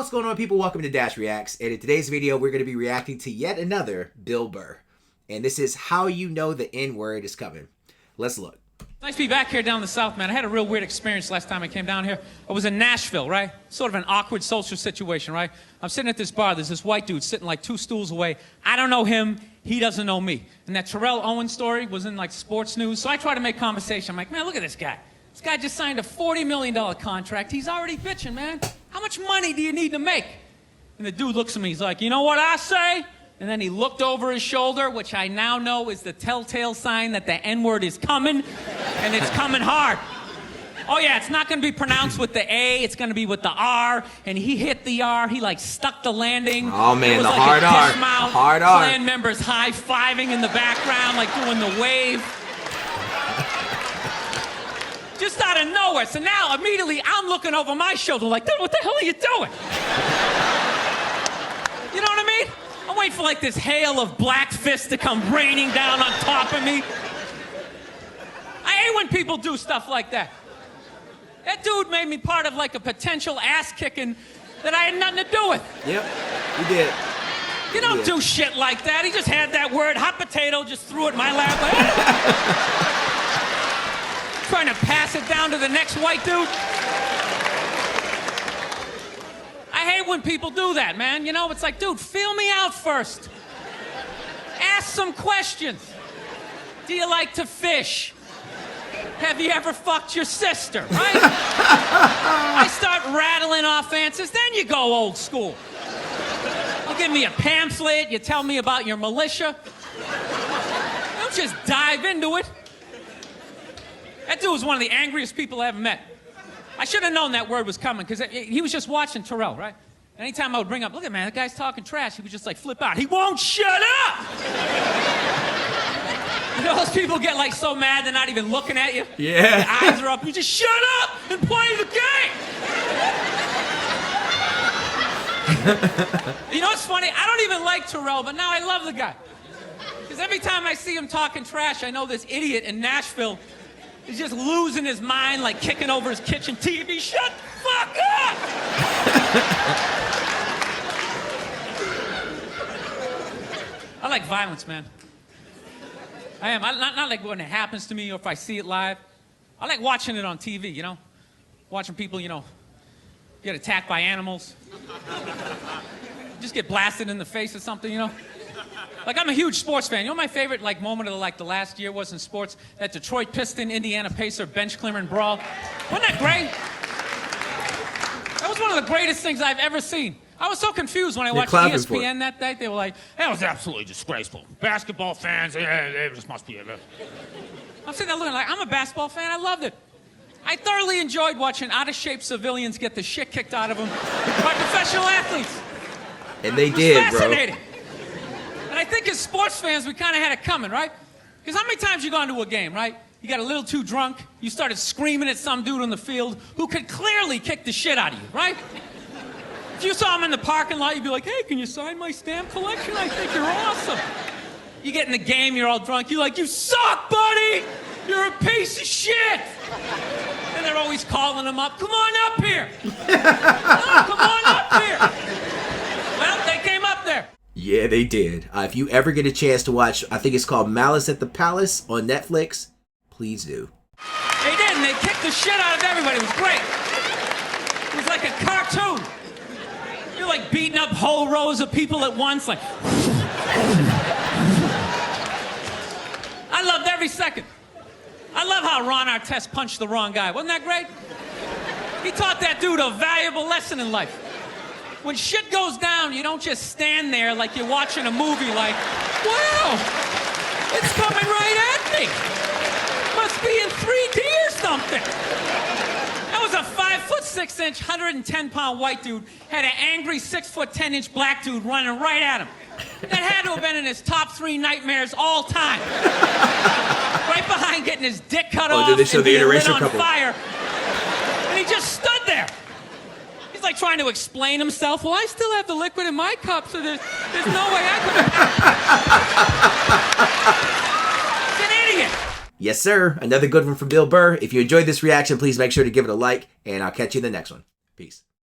What's going on, people? Welcome to Dash Reacts, and in today's video we're going to be reacting to yet another Bill Burr, and this is how you know the N-word is coming. Let's look. Nice to be back here down in the South, man. I had a real weird experience last time I came down here. I was in Nashville, right? Sort of an awkward social situation, right? I'm sitting at this bar. There's this white dude sitting like 2 stools away. I don't know him. He doesn't know me. And that Terrell Owens story was in like sports news. So I try to make conversation. I'm like, man, look at this guy. This guy just signed a $40 million contract. He's already bitching, man. How much money do you need to make? And the dude looks at me. He's like, you know what I say? And then he looked over his shoulder, which I now know is the telltale sign that the N-word is coming, and it's coming hard. Oh, yeah, it's not going to be pronounced with the A. It's going to be with the R. And he hit the R. He, like, stuck the landing. Oh, man, the like hard R. The hard R. Clan members high-fiving in the background, like doing the wave. Just out of nowhere. So now, immediately, I'm looking over my shoulder like, dude, what the hell are you doing? You know what I mean? I'm waiting for like this hail of black fists to come raining down on top of me. I hate when people do stuff like that. That dude made me part of like a potential ass-kicking that I had nothing to do with. Yep, he did. You don't do shit like that. He just had that word, hot potato, just threw it in my lap. Like, trying to pass it down to the next white dude. I hate when people do that, man. You know, it's like, dude, feel me out first. Ask some questions. Do you like to fish? Have you ever fucked your sister, right? I start rattling off answers, then you go old school. You give me a pamphlet, you tell me about your militia. Don't just dive into it. That dude was one of the angriest people I ever met. I should have known that word was coming, because he was just watching Terrell, right? Anytime I would bring up, look at man, that guy's talking trash, he would just like flip out. He won't shut up! You know those people get like so mad they're not even looking at you? Yeah. Their eyes are up, you just shut up and play the game! You know what's funny? I don't even like Terrell, but now I love the guy. Because every time I see him talking trash, I know this idiot in Nashville is just losing his mind, like kicking over his kitchen TV. Shut the fuck up! I like violence, man. I am. Not like when it happens to me or if I see it live. I like watching it on TV, you know? Watching people, you know, get attacked by animals. Just get blasted in the face or something, you know? Like, I'm a huge sports fan. You know my favorite, like, moment of, like, the last year was in sports? That Detroit Piston, Indiana Pacer bench clearing brawl. Wasn't that great? That was one of the greatest things I've ever seen. I was so confused when I watched ESPN that day. They were like, that was absolutely disgraceful. Basketball fans, they just must be... I'm sitting there looking like, I'm a basketball fan. I loved it. I thoroughly enjoyed watching out-of-shape civilians get the shit kicked out of them by professional athletes. And they did, bro. Fascinating. And I think as sports fans, we kind of had it coming, right? Because how many times you gone to a game, right? You got a little too drunk, you started screaming at some dude on the field who could clearly kick the shit out of you, right? If you saw him in the parking lot, you'd be like, hey, can you sign my stamp collection? I think you're awesome. You get in the game, you're all drunk, you're like, you suck, buddy! You're a piece of shit! And they're always calling him up, come on up here! Come on up here! Well, they came up there. Yeah, they did. If you ever get a chance to watch, I think it's called Malice at the Palace on Netflix, please do. They did, and they kicked the shit out of everybody. It was great. It was like a cartoon. You're like beating up whole rows of people at once, like... I loved every second. I love how Ron Artest punched the wrong guy. Wasn't that great? He taught that dude a valuable lesson in life. When shit goes down, you don't just stand there like you're watching a movie like, wow, it's coming right at me. Must be in 3D or something. That was a 5'6", 110-pound white dude, had an angry 6'10" black dude running right at him. That had to have been in his top 3 nightmares all time. Right behind getting his dick cut off did they show and the being lit interracial on couple? fire. And he just stood there. He's like trying to explain himself. Well, I still have the liquid in my cup, so there's no way I could. He's an idiot. Yes, sir. Another good one from Bill Burr. If you enjoyed this reaction, please make sure to give it a like, and I'll catch you in the next one. Peace.